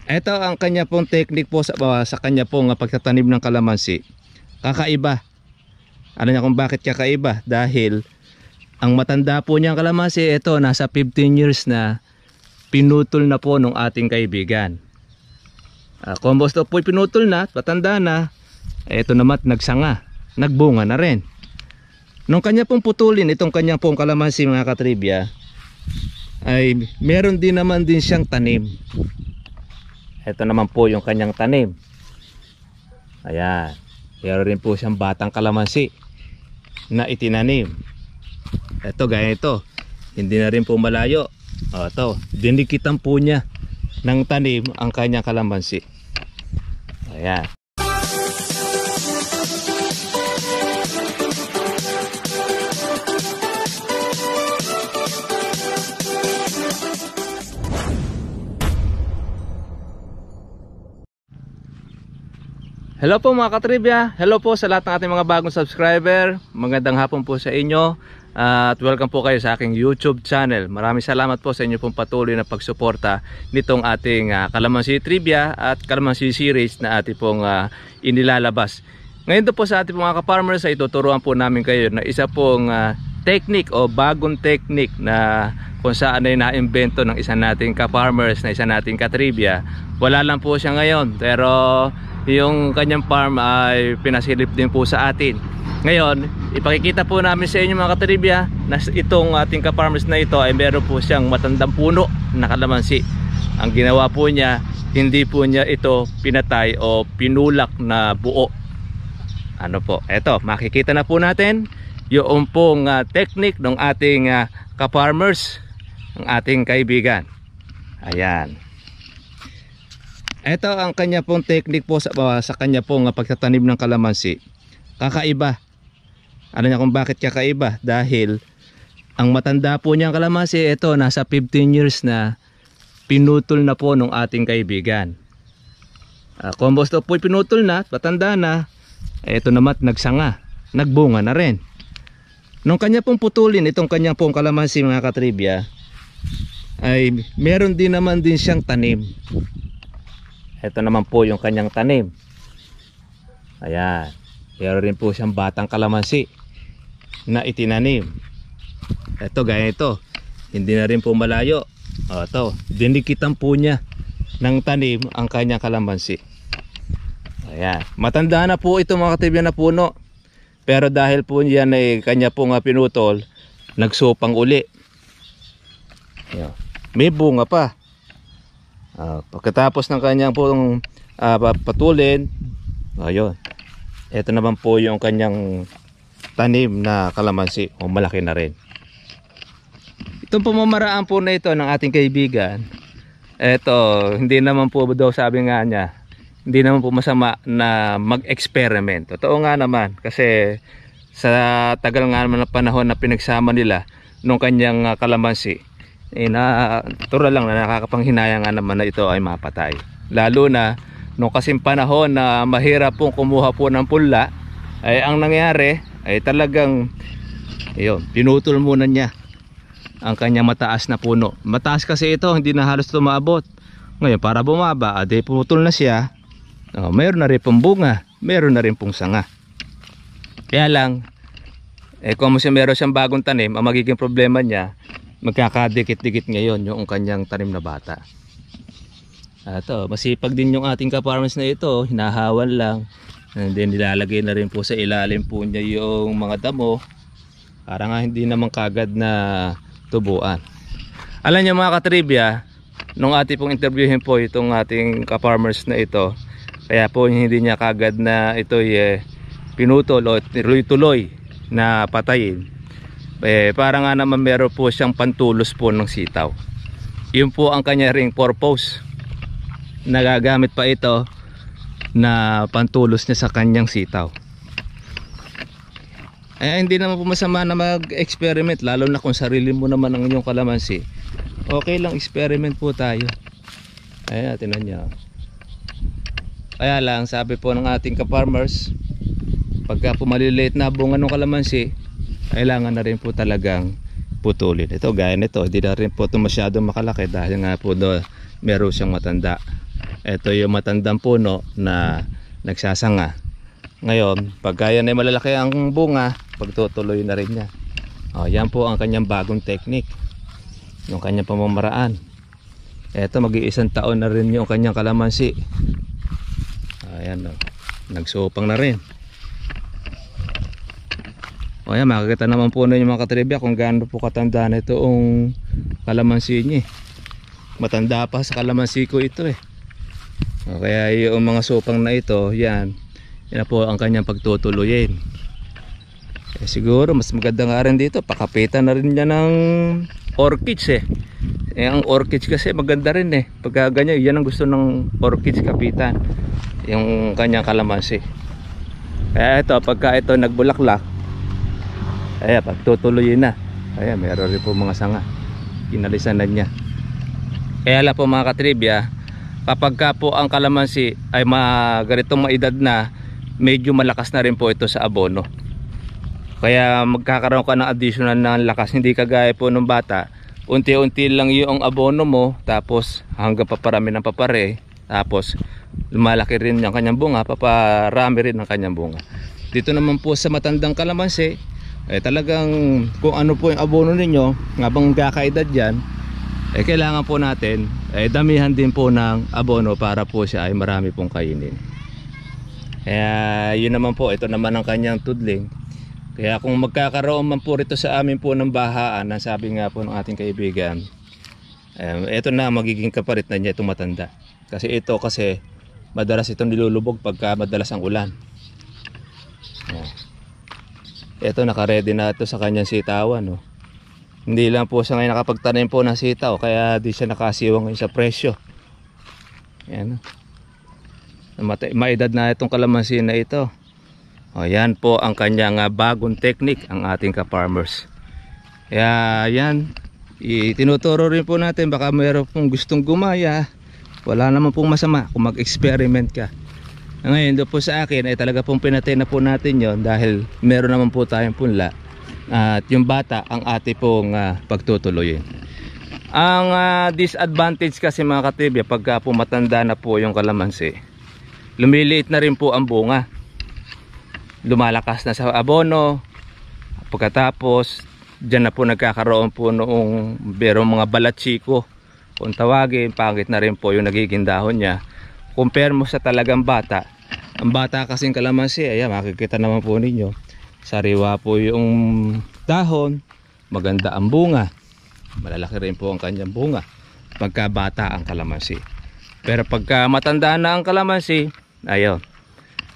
Ito ang kanya pong technique po sa kanya pong pagtatanim ng kalamansi. Kakaiba. Ano niya kung bakit kakaiba? Dahil ang matanda po niyang kalamansi, ito nasa 15 years na, pinutol na po nung ating kaibigan. Kung gusto po pinutol na, patanda na, ito naman nagsanga, nagbunga na rin. Nung kanya pong putulin itong kanya pong kalamansi mga katribya, ay meron din naman din siyang tanim. Ito naman po yung kanyang tanim. Ayan, meron rin po siyang batang kalamansi na itinanim. Ito gaya ito, hindi na rin po malayo. Ito, dinikitan po niya ng tanim ang kanyang kalamansi. Ayan. Hello po mga katribya, hello po sa lahat ng ating mga bagong subscriber. Magandang hapon po sa inyo at welcome po kayo sa aking YouTube channel. Maraming salamat po sa inyo pong patuloy na pagsuporta nitong ating Kalamansi Trivia at Kalamansi Series na ating pong inilalabas. Ngayon po sa ating mga ka-farmers ay tuturuan po namin kayo na isa pong technique o bagong technique na kung saan ay na-invento ng isa nating ka-farmers na isa nating ka-trivia. Wala lang po siya ngayon pero yung kanyang farm ay pinasilip din po sa atin. Ngayon, ipakikita po namin sa inyo mga katribya na itong ating ka-farmers na ito ay meron po siyang matandang puno na kalamansi. Ang ginawa po niya, hindi po niya ito pinatay o pinulak na buo. Ano po, eto, makikita na po natin yung pong technique ng ating ka-farmers, ng ating kaibigan. Ayan. Ito ang kanya pong technique po sa kanya pong pagtatanim ng kalamansi. Kakaiba. Ano niya kung bakit kakaiba? Dahil ang matanda po niyang kalamansi, ito nasa 15 years na, pinutol na po nung ating kaibigan. Kung gusto po pinutol na, patanda na, ito naman nagsanga, nagbunga na rin. Nung kanya pong putulin itong kanya pong kalamansi mga katribya, ay meron din naman din siyang tanim. Ito naman po yung kanyang tanim. Ayan, meron rin po siyang batang kalamansi na itinanim. Ito gaya ito, hindi na rin po malayo. Ito, dinikitan po niya ng tanim ang kanyang kalamansi. Ayan, matanda na po ito mga katribya na puno, pero dahil po yan ay kanya pong pinutol, nagsupang uli. Ayan, may bunga pa. Pagkatapos ng kanyang pong patulin, ayun, ito naman po yung kanyang tanim na kalamansi, malaki na rin. Itong pamamaraan po na ito ng ating kaibigan, ito hindi naman po daw, sabi nga niya, hindi naman po masama na mag-experiment. Totoo nga naman, kasi sa tagal nga naman ng panahon na pinagsama nila nung kanyang kalamansi, natural lang na nakakapanghinayang nga naman na ito ay mapatay. Lalo na nung kasing panahon na mahirap pong kumuha po ng punla, ay ang nangyari ay talagang pinutol muna niya ang kanyang mataas na puno. Mataas kasi ito, hindi na halos tumaabot. Ngayon para bumaba, putol na siya. Mayroon na rin pong bunga, mayroon na rin pong sanga. Kaya lang kung meron siyang bagong tanim, ang magiging problema niya, magkakadikit-dikit ngayon yung kanyang tanim na bata. Ito, masipag din yung ating ka-farmers na ito, hinahawan lang, and then nilalagay na rin po sa ilalim po niya yung mga damo para nga hindi naman kagad na tubuan. Alam niyo mga katribya, nung ating pong interviewin po itong ating ka-farmers na ito, kaya po hindi niya kagad na ito pinutol o tuloy-tuloy na patayin, para nga naman meron po siyang pantulos po ng sitaw. Yun po ang kanya ring purpose. Nagagamit pa ito na pantulos niya sa kanyang sitaw. Hindi naman po masama na mag-experiment, lalo na kung sarili mo naman ang inyong kalamansi. Okay lang, experiment po tayo. Ayan, tinan niyo. Kaya lang, sabi po ng ating ka-farmers, pagka po maliliit na bunga ng kalamansi, kailangan na rin po talagang putulin. Ito gaya nito, hindi na rin po ito masyadong makalaki dahil nga po meron siyang matanda. Ito yung matandang puno na nagsasanga. Ngayon, pagka yan ay malalaki ang bunga, pagtutuloy na rin niya. Yan po ang kanyang bagong technique, yung kanyang pamamaraan. Ito, mag-iisang taon na rin yung kanyang kalamansi. Ayan, nagsupang na rin. Ayan, makikita naman po ninyo mga katribya kung gaano po katanda na itong kalamansi niya. Matanda pa sa kalamansi ko ito eh. Kaya yung mga supang na ito, yan po ang kanyang pagtutuloyin. Siguro mas maganda nga rin dito, pakapitan na rin niya ng orchids eh. Ang orchids kasi maganda rin eh. Pagka ganyan, yan ang gusto ng orchids, kapitan yung kanyang kalamansi. Kaya ito, pagka ito nagbulaklak, ayan, pagtutuloyin na. Ayan, meron rin po mga sanga, inalisan na niya. Kaya lang po mga katribya, kapag ka po ang kalamansi ay ganitong maedad na, medyo malakas na rin po ito sa abono. Kaya magkakaroon ka ng additional na lakas, hindi kagaya po ng bata. Unti-unti lang yung abono mo, tapos hanggang paparami ng papare, tapos lumalaki rin yung kanyang bunga, paparami rin ang kanyang bunga. Dito naman po sa matandang kalamansi, talagang kung ano po yung abono ninyo, habang kakaedad yan, kailangan po natin damihan din po ng abono para po siya ay marami pong kainin. Kaya yun naman po, ito naman ang kanyang tudling. Kaya kung magkakaroon man po rito sa amin po ng bahaan, ang sabi nga po ng ating kaibigan, ito na magiging kaparit na niya itong matanda. Kasi ito kasi madalas itong nilulubog pagka madalas ang ulan. Ito nakaredy na ito sa kanyang sitawan. Hindi lang po siya ngayon nakapagtanim po ng sitaw, kaya di siya nakasiwang sa presyo. Yan. Maedad na itong kalamansi na ito. Yan po ang kanyang bagong technique, ang ating ka-farmers. Kaya yan, tinuturo rin po natin, baka mayroon pong gustong gumaya, wala naman pong masama kung mag-experiment ka. Ngayon doon po sa akin ay talaga pong pinatay na po natin yon, dahil meron naman po tayong punla. At yung bata ang ate pong pagtutuloyin. Ang disadvantage kasi mga katibya, pagka po matanda na po yung kalamansi, lumiliit na rin po ang bunga, lumalakas na sa abono. Pagkatapos dyan na po nagkakaroon po noong merong mga balatsiko kung tawagin, pangit na rin po yung nagiging dahon niya. Compare mo sa talagang bata, ang bata kasing kalamansi, ayan, makikita naman po ninyo, sariwa po yung dahon, maganda ang bunga, malalaki rin po ang kanyang bunga pagka bata ang kalamansi. Pero pagka matanda na ang kalamansi, ayun,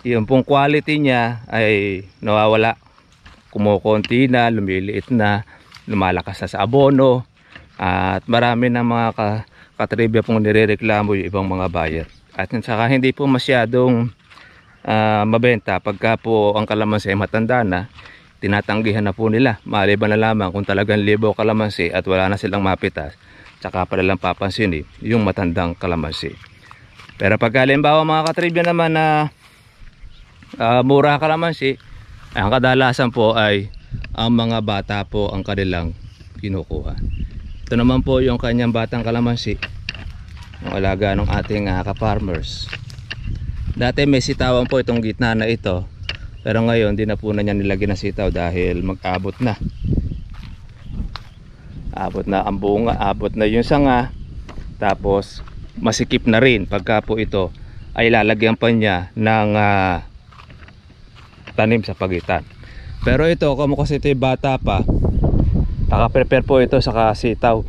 yung pong quality niya ay nawawala, kumukonti na, lumiliit na, lumalakas na sa abono, at marami ng mga katribya pong nirereklamo yung ibang mga buyer. At saka hindi po masyadong mabenta pagka po ang kalamansi ay matanda na, tinatanggihan na po nila, maliban na lamang kung talagang libo kalamansi at wala na silang mapitas, tsaka pala lang papansinin yung matandang kalamansi. Pero pag halimbawa mga katribya naman na mura kalamansi, ang kadalasan po ay ang mga bata po ang kanilang kinukuha. Ito naman po yung kanyang batang kalamansi, yung alaga ng ating ka-farmers. Dati may sitawan po itong gitna na ito, pero ngayon di na po na niya nilagyan ng sitaw dahil mag-abot na. Abot na ang bunga, abot na yung sanga, tapos masikip na rin pagka po ito ay lalagyan pa niya ng tanim sa pagitan. Pero ito, kung kasi ito yung bata pa, naka-prepare po ito sa sitaw.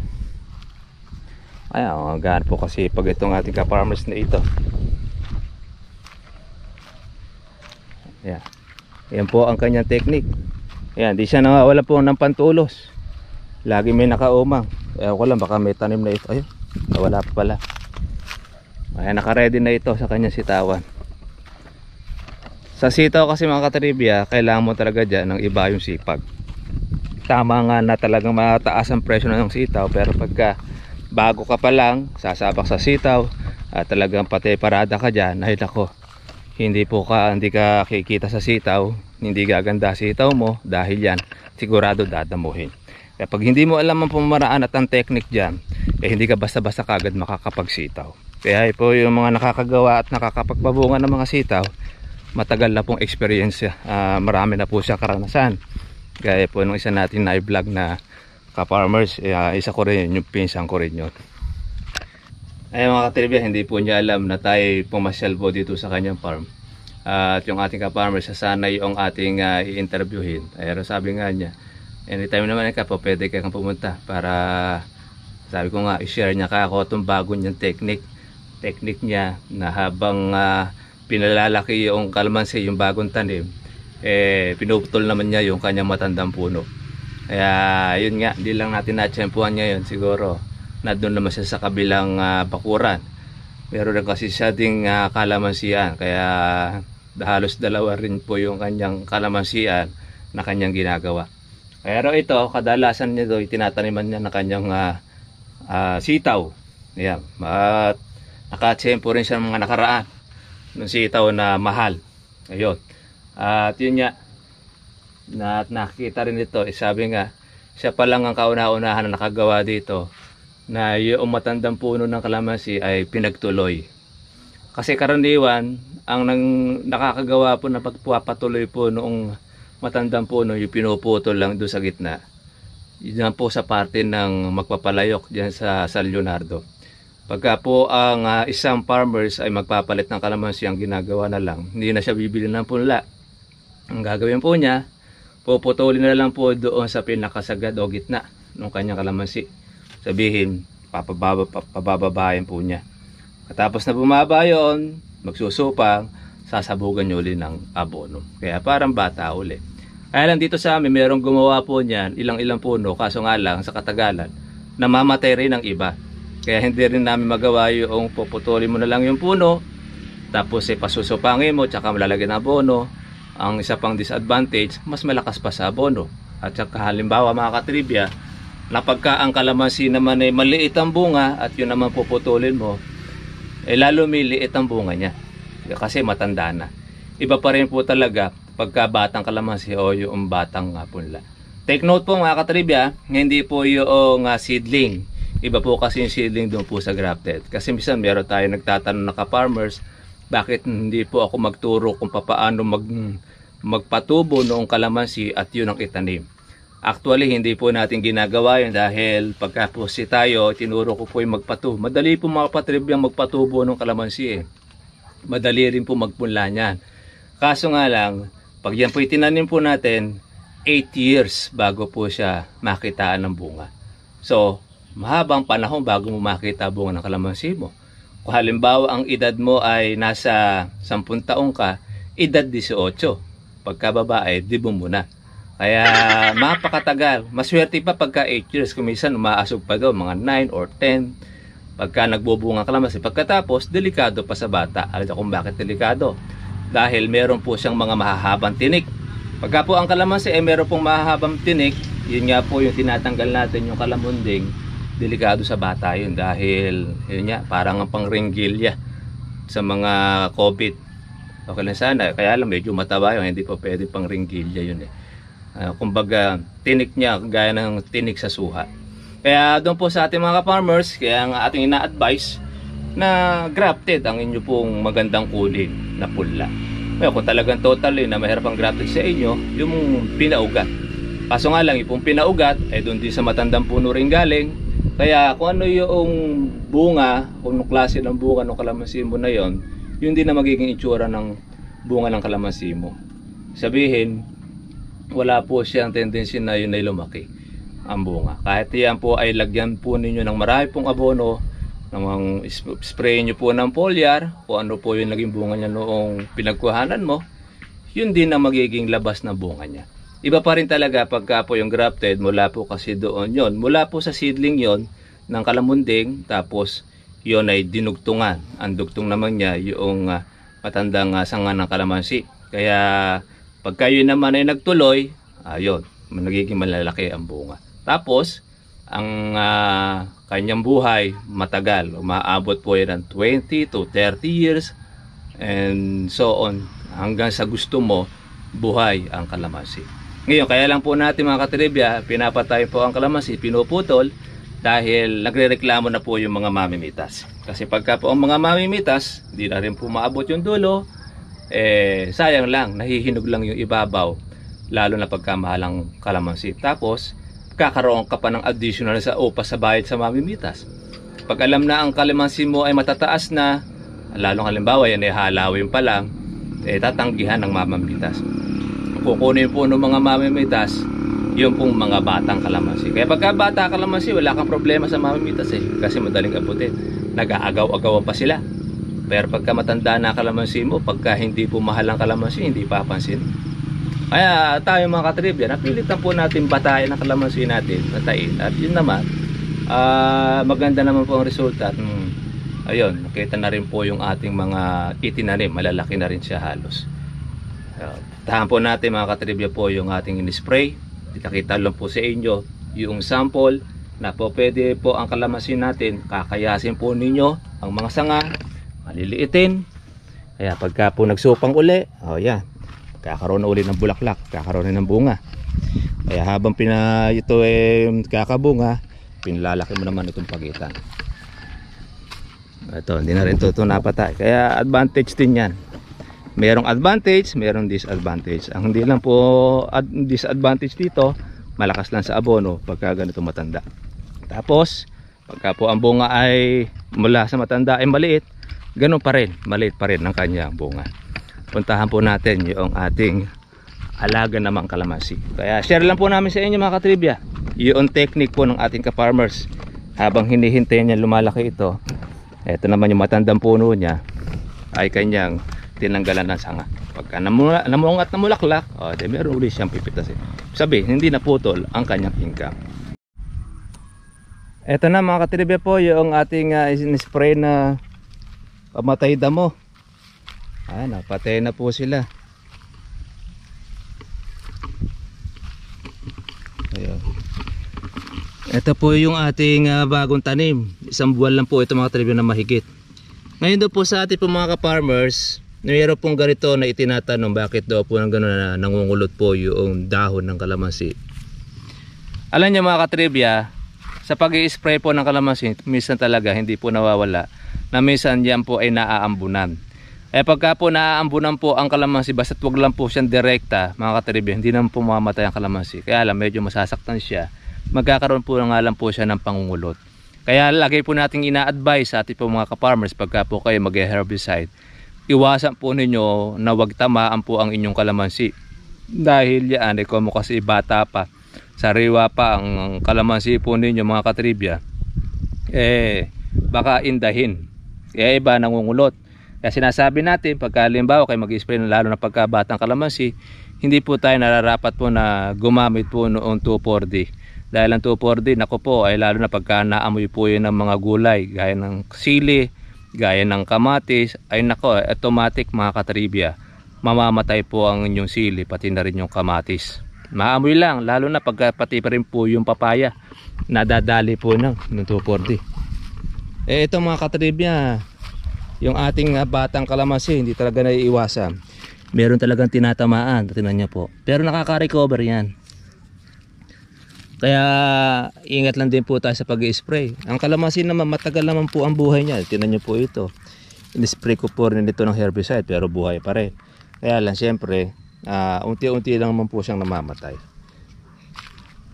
Ayan, gaan po kasi pag itong ating ka-farmers na ito. Ayan. Ayan po ang kanyang technique. Ayan, di siya wala po ng pantulos. Lagi may nakaumang. Ayan ko lang, baka may tanim na ito. Ayun, wala pa pala. Ayan, naka-ready na ito sa kanyang sitawan. Sa sitaw kasi mga katribya, kailangan mo talaga dyan ng iba yung sipag. Tama nga na talagang mataas ang presyo ng sitaw, pero pagka bago ka pa lang, sasabak sa sitaw, at talagang pati parada ka dyan, ay nako, hindi ka kikita sa sitaw, hindi gaganda sitaw mo, dahil yan sigurado dadamuhin. Kaya pag hindi mo alam ang pamamaraan at ang technique dyan, hindi ka basta-basta kagad makakapagsitaw. Kaya po yung mga nakakagawa at nakakapagbabunga ng mga sitaw, matagal na pong experience, marami na po siya karanasan. Gaya po nung isa natin na i-vlog na ka-farmers, isa ko rin yung pinsan ko rin yun. Ay mga katribya, hindi po niya alam na tayo pumasyal po dito sa kanyang farm. At yung ating ka-farmers, sana yung ating i-interviewin. Pero sabi nga niya, anytime naman ka po, pwede kang pumunta para, sabi ko nga, i-share niya ka ako itong bago niyang technique niya na habang pinalalaki yung kalamansi, yung bagong tanim, pinuputol naman niya yung kanyang matandang puno. Kaya yun nga, hindi lang natin natsyempuhan ngayon siguro. Na doon naman siya sa kabilang bakuran. Meron na kasi siya ding kalamansian. Kaya halos dalawa rin po yung kanyang kalamansian na kanyang ginagawa. Pero ito, kadalasan niya doon, tinataniman niya na kanyang sitaw. Ayan. At nakatsyempo rin siya ng mga nakaraan ng sitaw na mahal. Ayun. At yun nga, nakikita rin ito, sabi nga, siya pa lang ang kauna-unahan na nakagawa dito na yung matandang puno ng kalamansi ay pinagtuloy. Kasi karaniwan, ang nakakagawa po na pagpapatuloy po noong matandang puno, yung pinuputol lang doon sa gitna. Yan po sa parte ng magpapalayok dyan sa San Leonardo. Pagka po ang isang farmers ay magpapalit ng kalamansi, ang ginagawa na lang, hindi na siya bibili ng punla. Ang gagawin po niya, puputulin na lang po doon sa pinakasagad o gitna ng kanyang kalamansi. Sabihin, pabababayan po niya. Katapos na bumaba yun, magsusupang, sasabugan nyo uli ng abono. Kaya parang bata uli. Kaya lang dito sa amin, merong gumawa po niyan, ilang puno, kaso nga lang sa katagalan, namamatay rin ang iba. Kaya hindi rin namin magawa yung puputulin mo na lang yung puno, tapos pasusupangin mo, tsaka malalagyan ng abono. Ang isa pang disadvantage, mas malakas pa sa abono. At saka halimbawa mga katribya, na pagka ang kalamansi naman ay maliit ang bunga at yun naman puputulin mo, lalo miliit ang bunga niya kasi matanda na. Iba pa rin po talaga pagka batang kalamansi o yung batang punla. Take note po mga katribya, hindi po yung seedling. Iba po kasi yung seedling doon po sa grafted. Kasi minsan meron tayo nagtatanong na ka-farmers, bakit hindi po ako magturo kung paano magpatubo noong kalamansi at yun ang itanim. Actually, hindi po natin ginagawa yun dahil pagka po tayo, tinuro ko po yung magpatubo. Madali po mga katribyang magpatubo ng kalamansi Madali rin po magpunla niyan. Kaso nga lang, pag yan po itinanim po natin, 8 years bago po siya makitaan ng bunga. So, mahabang panahon bago mo makita bunga ng kalamansi mo. Kung halimbawa ang edad mo ay nasa 10 taong ka, edad 18. Pagka babae, dibong mo na. Kaya mapakatagal. Maswerte pa pagka 8 years. Kung minsan umaasog pa doon, mga 9 or 10. Pagka nagbubunga kalamansi. Pagkatapos, delikado pa sa bata. Alam kung bakit delikado? Dahil meron po siyang mga mahahabang tinik. Pagka po ang kalamansi ay meron pong mahahabang tinik, yun nga po yung tinatanggal natin yung kalamunding, delikado sa bata yun. Dahil yun nga, parang ang pangringgilya sa mga COVID. Okay lang sana. Kaya lang medyo mataba yun. Hindi po pwede pangringgilya yun kumbaga tinik niya gaya ng tinik sa suha. Kaya doon po sa ating mga farmers, kaya ang ating ina-advise na grafted ang inyo pong magandang kunin na punla. Kaya kung talagang totally na mahirap ang grafted sa inyo, yung pinaugat. Kaso nga lang, yung pinaugat ay doon din sa matandang puno rin galing. Kaya kung ano yung bunga, kung anong klase ng bunga ng kalamansi mo na yon, yun din na magiging itsura ng bunga ng kalamansi mo. Sabihin, wala po siyang tendency na yun ay lumaki ang bunga. Kahit yan po ay lagyan po ninyo ng marami pong abono, namang spray nyo po ng foliar, kung ano po yung naging bunga niya noong pinagkuhanan mo, yun din ang magiging labas na bunga niya. Iba pa rin talaga pagka po yung grafted, mula po kasi doon yon, mula po sa seedling yon ng kalamunding, tapos yun ay dinugtungan. Ang dugtong naman niya yung matandang sanga ng kalamansi. Kaya pagka yun naman ay nagtuloy, ayun, nagiging malalaki ang bunga. Tapos, ang kanyang buhay matagal. Umaabot po yan ng 20 to 30 years and so on. Hanggang sa gusto mo, buhay ang kalamansi. Ngayon, kaya lang po natin mga katribya, pinapatay po ang kalamansi, pinuputol dahil nagrereklamo na po yung mga mamimitas. Kasi pagka po ang mga mamimitas, hindi na rin po maabot yung dulo, sayang lang, nahihinog lang yung ibabaw, lalo na pagka mahalang kalamansi. Tapos, kakaroon ka pa ng additional sa upa sa bayad sa mamimitas. Pag alam na ang kalamansi mo ay matataas na, lalong halimbawa yan ay halawin pa lang, tatanggihan ng mamimitas. Kukunin po ng mga mamimitas yung pong mga batang kalamansi. Kaya pagka bata kalamansi, wala kang problema sa mamimitas kasi madaling abutin. Nag-aagaw-agawan pa sila. Pero pagka matanda na kalamansi mo, pagka hindi po mahal ang kalamansi, hindi papansin. Kaya tayo mga katribya, napilitan po natin batayan ang kalamansi natin, natain. At yun naman, maganda naman po ang resulta. At ayun, nakita na rin po yung ating mga itinanim, malalaki na rin siya halos. Tahan po natin mga katribya po yung ating in-spray. Kita lang po sa inyo yung sample na po pwede po ang kalamansi natin, kakayasin po ninyo ang mga sanga, maliliitin. Kaya pagka po nagsupang uli, yan, kakaroon na uli ng bulaklak, kakaroon na ng bunga. Kaya habang ito kakabunga, pinalalaki mo naman itong pagitan. Ito, hindi na rin ito napatay. Kaya advantage din yan. Merong advantage, merong disadvantage. Ang hindi lang po disadvantage dito, malakas lang sa abono pagka ganito matanda. Tapos, pagka po ang bunga ay mula sa matanda ay maliit, ganun pa rin, maliit pa rin ang kanyang bunga. Puntahan po natin yung ating alaga namang kalamansi. Kaya share lang po namin sa inyo mga katribya, yung technique po ng ating ka-farmers. Habang hinihintay niya lumalaki ito, eto naman yung matandang puno niya ay kanyang tinanggalan ng sanga. Pagka namungat na mulaklak, meron ulit siyang pipitasin. Sabi, hindi naputol ang kanyang income. Eto na mga katribya po yung ating spray na pamatay damo. Napatay na po sila. Ayun. Ito po yung ating bagong tanim. Isang buwan lang po ito mga katribya na mahigit. Ngayon daw po sa ating po mga ka-farmers, mayroon pong ganito na itinatanong bakit daw po ng gano'n na nangungulot po yung dahon ng kalamansi. Alam niyo mga katribya, sa pag-i-spray po ng kalamansi, minsan talaga hindi po nawawala na minsan yan po ay naaambunan. Pagka po naaambunan po ang kalamansi, basta't wag lang po siyang direkta mga katribya, hindi naman po mamamatay ang kalamansi. Kaya alam, medyo masasaktan siya, magkakaroon po nga lang po siya ng pangungulot. Kaya lagi po nating ina-advise sa ating po mga ka-farmers, pagka po kayo mag-herbicide, iwasan po ninyo na wag tamaan po ang inyong kalamansi. Dahil yan, kung kasi bata pa, sariwa pa ang kalamansi po ninyo mga katribya, baka indahin. Kaya iba nangungulot. Kaya sinasabi natin, pagka halimbawa kayo mag-spray na lalo na pagka batang kalamansi, hindi po tayo nararapat po na gumamit po noong 2,4-D. Dahil ang 2,4-D, nako po, ay lalo na pagka naamoy po yun ng mga gulay, gaya ng sili, gaya ng kamatis, ay nako, automatic mga katribya, mamamatay po ang inyong sili, pati na rin yung kamatis. Maamoy lang, lalo na pagka pati pa rin po yung papaya, nadadali po ng 2,4-D. Ito mga katribya, yung ating batang kalamansi, hindi talaga naiiwasan. Meron talagang tinatamaan, tingnan niyo po. Pero nakaka-recover yan. Kaya ingat lang din po tayo sa pag-i-spray. Ang kalamansi naman, matagal naman po ang buhay niya. Tingnan niyo po ito. In-spray ko po rin ito ng herbicide pero buhay pa rin. Kaya lang siyempre, unti-unti lang naman po siyang namamatay.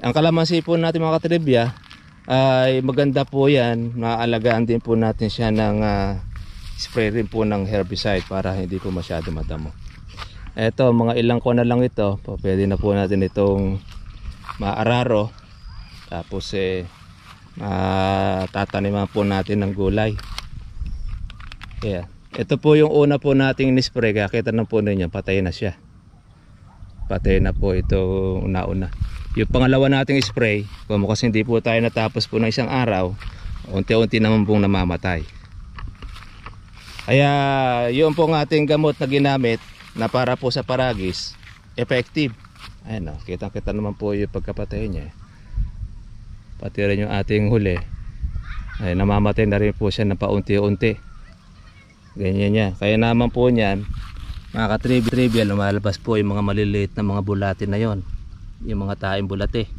Ang kalamansi po natin mga katribya ay maganda po yan. Maaalagaan din po natin siya ng spray rin po ng herbicide para hindi po masyado madamo. Eto, mga ilang ko na lang ito. Pwede na po natin itong maararo. Tapos tataniman po natin ng gulay. Kaya ito po yung una po nating ni-spray. Kaya kita na po ninyo, patay na siya. Patay na po ito una-una. Yung pangalawa nating spray, kung kasi hindi po tayo natapos po ng isang araw, unti-unti naman pong namamatay. Kaya yun po ang ating gamot na ginamit na para po sa paragis, effective. Ayan o, kitang-kita naman po yung pagkapatay niya. Pati rin yung ating huli, ay namamatay na rin po siya na paunti-unti. Ganyan niya. Kaya naman po niyan, mga katribya, lumalabas po yung mga maliliit na mga bulati na yon, yung mga taing bulate.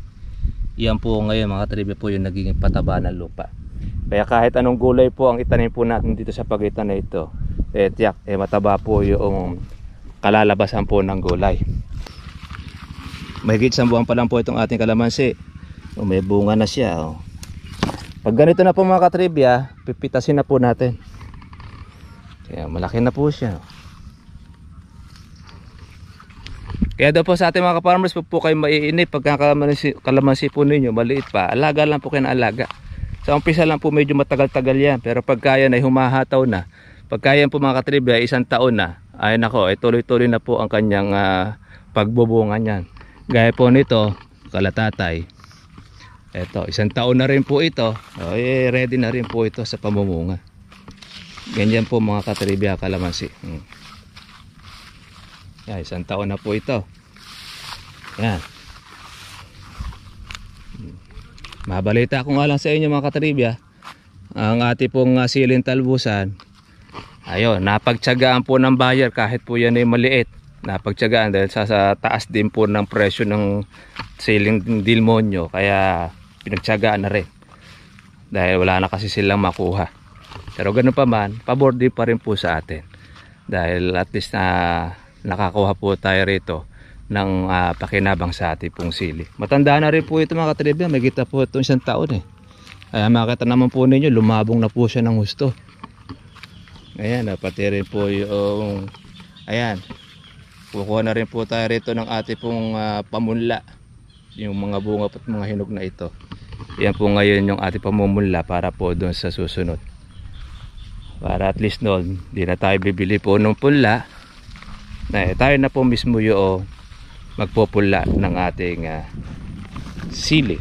yan po ngayon mga katribya po yung nagiging pataba ng lupa. Kaya kahit anong gulay po ang itanim po natin dito sa pagitan na ito, tiyak mataba po yung kalalabasan po ng gulay. Mahigit 1 buwan pa lang po itong ating kalamansi. May bunga na siya. Pag ganito na po mga katribya, pipitasin na po natin. Kaya malaki na po siya. Kaya daw po sa ating mga ka-farmers, po kayo maiinip pagka kalamansi po ninyo maliit pa, alaga lang po kayo na alaga. Sa umpisa lang po medyo matagal-tagal yan, pero pagka yan ay humahataw na, pagka yan po mga katribya 1 taon na, ay nako, tuloy-tuloy na po ang kanyang pagbubunga niyan. Gaya po nito, kalatatay. Ito, 1 taon na rin po ito, ready na rin po ito sa pamumunga. Ganyan po mga katribya kalamansi. Yan, 1 taon na po ito. Yan. Mabalita ko nga lang sa inyo mga katribya, ang ating pong siling talbusan, ayun, napagtiyagaan po ng buyer kahit po yan ay maliit. Napagtiyagaan dahil sa taas din po ng presyo ng siling demonyo, kaya pinagtiyagaan na rin. Dahil wala na kasi silang makuha. Pero ganun pa man, pabor din pa rin po sa atin. Dahil at least nakakuha po tayo rito ng pakinabang sa ating pong sili. Matanda na rin po ito mga katribya, may kita po itong 1 taon Kaya makita naman po ninyo, lumabong na po siya ng husto. Ayan, pati rin po yung, ayan, kukuha na rin po tayo rito ng ating pong pamunla, yung mga bunga at mga hinog na ito. Yan po ngayon yung ating pamumunla para po doon sa susunod. Para at least noon, di na tayo bibili po ng punla, tayo na po mismo yung magpupula ng ating sili.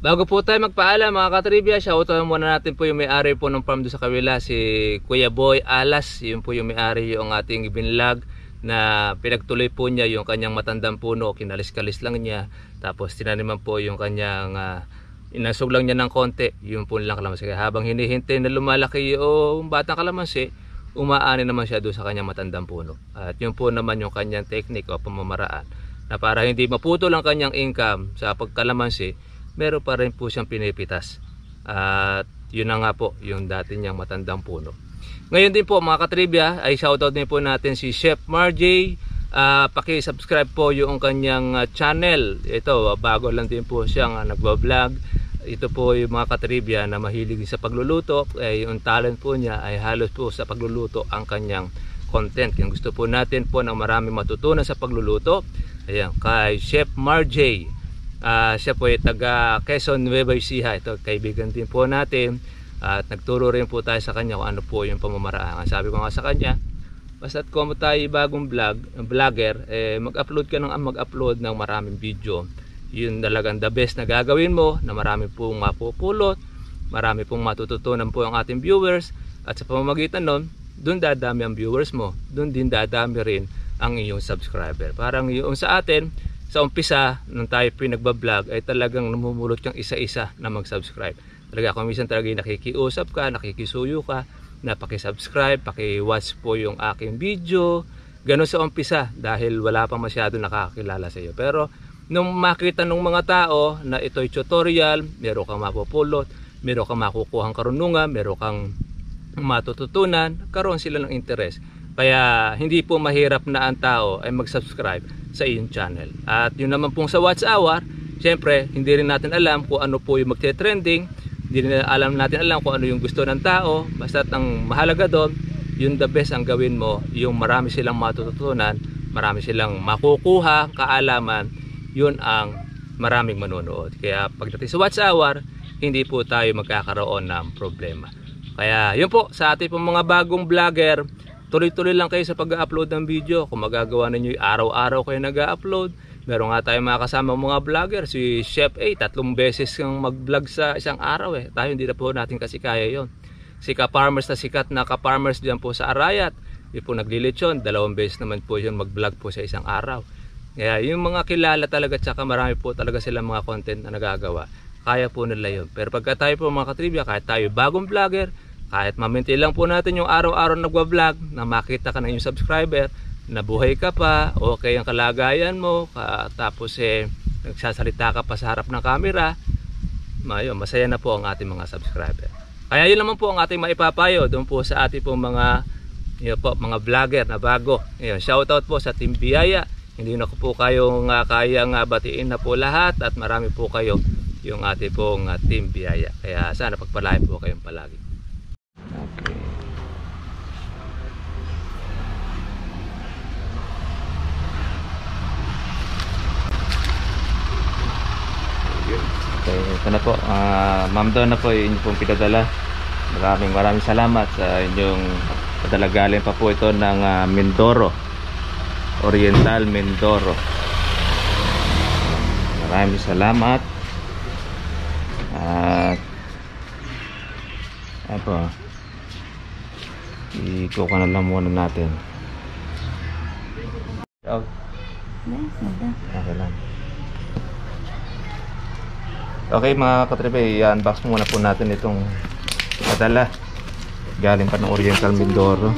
Bago po tayo magpaalam mga katribya, shoutout muna natin po yung may-ari po ng farm doon sa kabila, si Kuya Boy Alas. Yun po yung may-ari yung ating ibinlog na pinagtuloy po niya yung kanyang matandang puno, kinalis-kalis lang niya, tapos tinaniman po yung kanyang inasog lang niya ng konti, yung po lang kalamansi. Kaya habang hinihintay na lumalaki yung batang kalamansi, umaani naman siya doon sa kanyang matandang puno. At yun po naman yung kanyang technique o pamamaraan na para hindi maputol ang kanyang income sa pagkalamansi, meron pa rin po siyang pinipitas. At yun na nga po yung dati niyang matandang puno. Ngayon din po mga katribya, ay shoutout din po natin si Chef Marjay. Paki-subscribe po yung kanyang channel. Ito, bago lang din po siyang nagbablog. Ito po yung mga katribya na mahilig sa pagluluto. Yung talent po niya ay halos po sa pagluluto ang kanyang content. Kung gusto po natin po ng maraming matutunan sa pagluluto, ayan, kay Chef Marjay. Siya po ay taga Quezon, Nueva Ecija. Ito, kaibigan din po natin. At nagturo rin po tayo sa kanya kung ano po yung pamamaraan. Sabi ko nga sa kanya, basta't kung tayo bagong vlogger, mag-upload ka mag-upload ng maraming video. Yun talagang the best na gagawin mo, na marami pong mapupulot, marami pong matututunan po ang ating viewers, at sa pamamagitan nun, dun dadami ang viewers mo, dun din dadami rin ang iyong subscriber. Parang yung sa atin, sa umpisa nung tayo pinagbablog ay talagang namumulot yung isa-isa na mag-subscribe. Talaga kung minsan talaga nakikiusap ka, nakikisuyo ka, na paki-subscribe, paki-watch po yung aking video. Ganun sa umpisa dahil wala pa masyado nakakakilala sa iyo. Pero nung makita ng mga tao na ito'y tutorial, meron kang mapupulot, meron kang makukuhang karunungan, meron kang matututunan, karoon sila ng interes. Kaya hindi po mahirap na ang tao ay mag-subscribe sa iyong channel. At yun naman pong sa Watch Hour, syempre hindi rin natin alam kung ano po yung magte-trending, hindi rin natin alam kung ano yung gusto ng tao. Basta ang mahalaga doon, yung the best ang gawin mo, yung marami silang matututunan, marami silang makukuha, kaalaman, yun ang maraming manonood. Kaya pagdating sa Watch Hour, hindi po tayo magkakaroon ng problema. Kaya yun po, sa ating pong mga bagong vlogger, tuloy-tuloy lang kayo sa pag-upload ng video. Kung magagawa ninyo araw-araw kayo nag-upload, meron nga tayong mga kasama mga vlogger. Si Chef A, 3 beses kang mag-vlog sa isang araw Tayo hindi na po natin kasi kaya yon. Si ka-farmers na sikat na ka-farmers dyan po sa Arayat, yung po naglilitsyon, 2 beses naman po yung mag-vlog po sa isang araw. Kaya yung mga kilala talaga, tsaka marami po talaga silang mga content na nagagawa, kaya po nila yun. Pero pagka tayo po mga katribya, kahit tayo bagong vlogger, kahit maminti lang po natin yung araw-araw nagwa-vlog, na makita ka na yung subscriber, nabuhay ka pa, okay ang kalagayan mo, tapos nagsasalita ka pa sa harap ng camera, masaya na po ang ating mga subscriber. Kaya yun naman po ang ating maipapayo doon po sa ating po mga mga vlogger na bago. Shoutout po sa Team Biyaya. Hindi na po kayong kayang batiin na po lahat, at marami po kayo yung ating pong Team Biyaya. Kaya sana pagpalain po kayong palagi. Okay. Okay, ito na po. Ma'am Donna po yung inyong pong pinadala. Maraming salamat sa inyong padala. Galing pa po ito ng Mindoro, Oriental Mindoro. Maraming salamat. At ito, ikuha na lang muna natin. Okay lang. Okay mga katribe, i-unbox muna po natin itong padala. Galing pa ng Oriental Mindoro.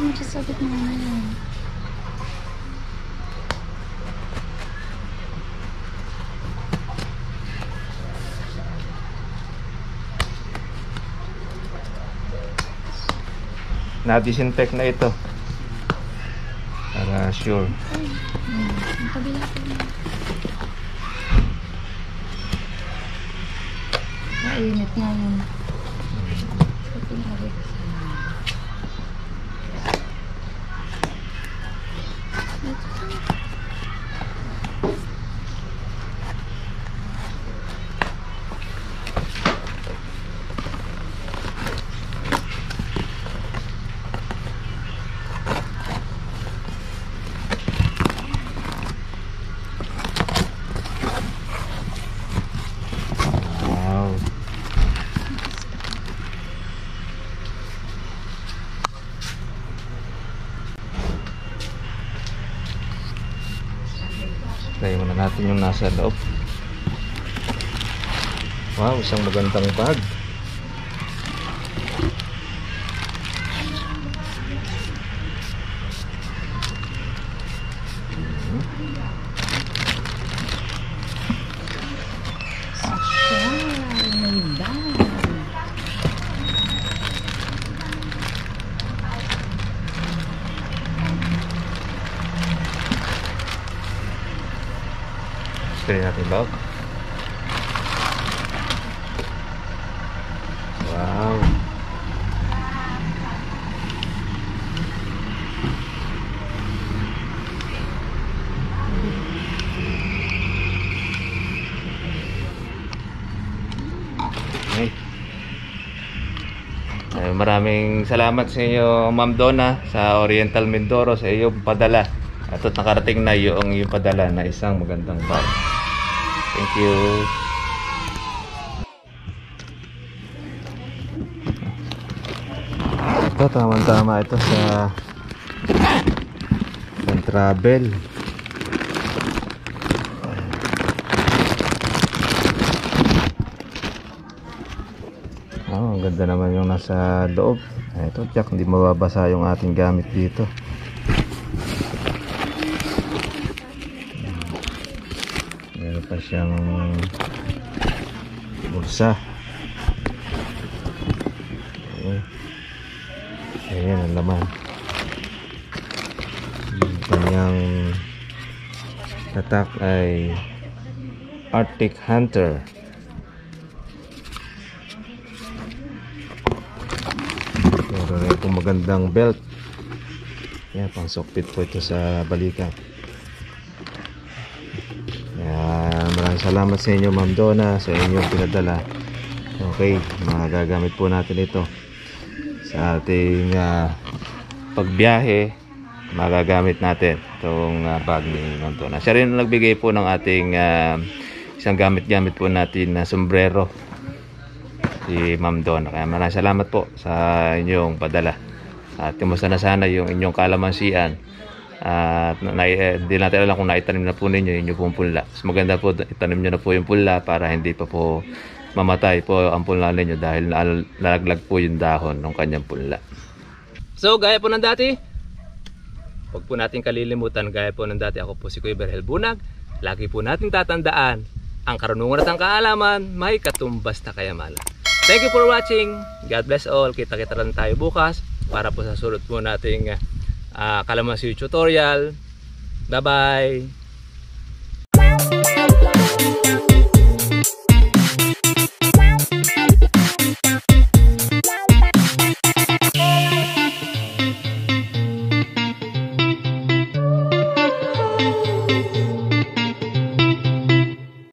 Na-disinfect na ito para sure. Mainit nga yun. Try muna natin yung nasa loob. Wow, isang magandang bag. Try natin loob. Wow. Okay. Maraming salamat sa inyo, Ma'am Donna, sa Oriental Mindoro, sa iyong padala. At nakarating na yung padala na isang magandang bag. Thank you. Ito, tama-tama ito sa travel. Ang ganda naman yung nasa loob. Ito, tiyak, hindi mababasa yung ating gamit dito. Meron pa siyang bulsa. Ayan ang laman. Yung kanyang tatak ay Arctic Hunter. Meron rin itong magandang belt. Yan, pang sokpit po ito sa balikat. Maraming salamat sa inyo, Ma'am Donna, sa inyong pinadala. Okay, magagamit po natin ito sa ating pagbiyahe. Magagamit natin itong bag ni Ma'am Donna. Siya rin nagbigay po ng ating isang gamit-gamit po natin na sombrero, si Ma'am Donna. Kaya maraming salamat po sa inyong padala. At kumusta na sana yung inyong kalamansian. At hindi natin alam kung naitanim na po ninyo yung pong punla. Mas maganda po itanim nyo na po yung punla para hindi pa po mamatay po ang punla ninyo dahil nalaglag po yung dahon ng kanyang punla. So gaya po ng dati, huwag po natin kalilimutan, gaya po ng dati, ako po si Kuya Berhel Bunag. Lagi po natin tatandaan ang karunungan at ang kaalaman, may katumbas na kayamanan. Thank you for watching. God bless all. Kita-kita lang tayo bukas para po sa sunod po nating kalamansi tutorial. Bye-bye.